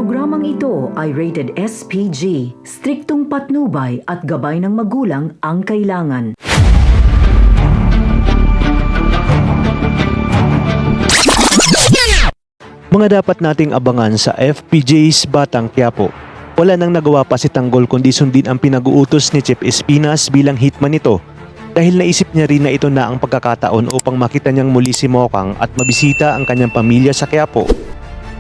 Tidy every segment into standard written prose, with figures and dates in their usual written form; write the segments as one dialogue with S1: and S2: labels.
S1: Programang ito ay rated SPG, striktong patnubay at gabay ng magulang ang kailangan.
S2: Mga dapat nating abangan sa FPJ's Batang Quiapo. Wala nang nagawa pa si Tanggol kundi sundin ang pinag-uutos ni Chief Espinas bilang hitman nito dahil naisip niya rin na ito na ang pagkakataon upang makita niyang muli si Mokang at mabisita ang kanyang pamilya sa Quiapo.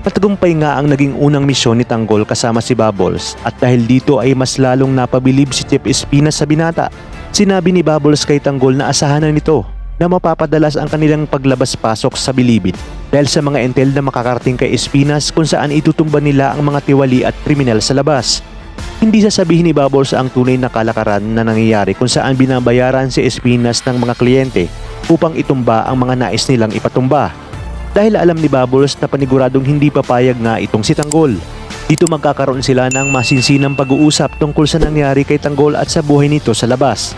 S2: Matagumpay nga ang naging unang misyon ni Tanggol kasama si Bubbles at dahil dito ay mas lalong napabilib si Chief Espinas sa binata. Sinabi ni Bubbles kay Tanggol na asahan na nito na mapapadalas ang kanilang paglabas-pasok sa bilibid dahil sa mga intel na makakarating kay Espinas kung saan itutumba nila ang mga tiwali at kriminal sa labas. Hindi sasabihin ni Bubbles ang tunay na kalakaran na nangyayari kung saan binabayaran si Espinas ng mga kliyente upang itumba ang mga nais nilang ipatumba. Dahil alam ni Bubbles na paniguradong hindi papayag nga itong si Tanggol. Dito magkakaroon sila ng masinsinang pag-uusap tungkol sa nangyari kay Tanggol at sa buhay nito sa labas.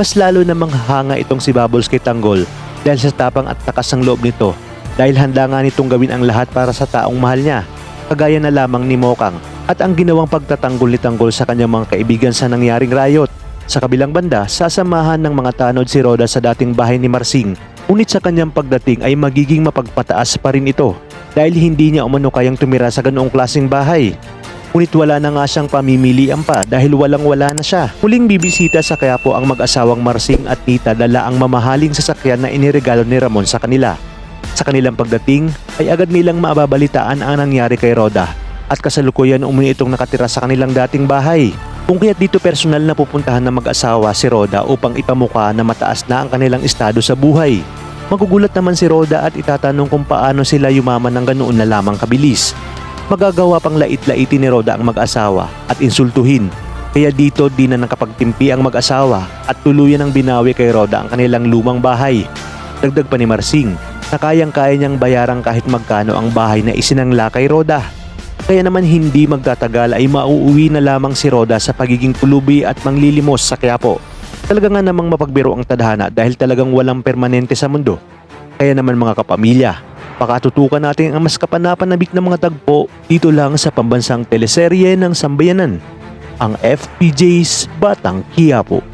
S2: Mas lalo namang hanga itong si Bubbles kay Tanggol dahil sa tapang at takas ng loob nito dahil handa nga nitong gawin ang lahat para sa taong mahal niya, kagaya na lamang ni Mokang at ang ginawang pagtatanggol ni Tanggol sa kanyang mga kaibigan sa nangyaring riot. Sa kabilang banda, sasamahan ng mga tanod si Roda sa dating bahay ni Marsing. Ngunit sa kanyang pagdating ay magiging mapagpataas pa rin ito dahil hindi niya umano kayang tumira sa ganoong klaseng bahay. Ngunit wala na nga siyang pamimilian pa dahil walang-wala na siya. Muling bibisita sa Quiapo ang mag-asawang Marsing at Nita dala ang mamahaling sasakyan na iniregalo ni Ramon sa kanila. Sa kanilang pagdating ay agad nilang maababalitaan ang nangyari kay Roda at kasalukuyan umuni itong nakatira sa kanilang dating bahay. Kung kaya't dito personal na pupuntahan ng mag-asawa si Roda upang ipamukha na mataas na ang kanilang estado sa buhay. Magugulat naman si Roda at itatanong kung paano sila yumaman ng ganoon na lamang kabilis. Magagawa pang lait-laitin ni Roda ang mag-asawa at insultuhin. Kaya dito di na nakapagtimpi ang mag-asawa at tuluyan ang binawi kay Roda ang kanilang lumang bahay. Dagdag pa ni Marsing na kayang-kaya niyang bayarang kahit magkano ang bahay na isinangla kay Roda. Kaya naman hindi magtatagal ay mauuwi na lamang si Roda sa pagiging pulubi at manglilimos sa Quiapo. Talaga nga namang mapagbiro ang tadhana dahil talagang walang permanente sa mundo. Kaya naman mga kapamilya, pakatutukan natin ang mas kapanapanabik na mga tagpo dito lang sa pambansang teleserye ng Sambayanan, ang FPJ's Batang Quiapo.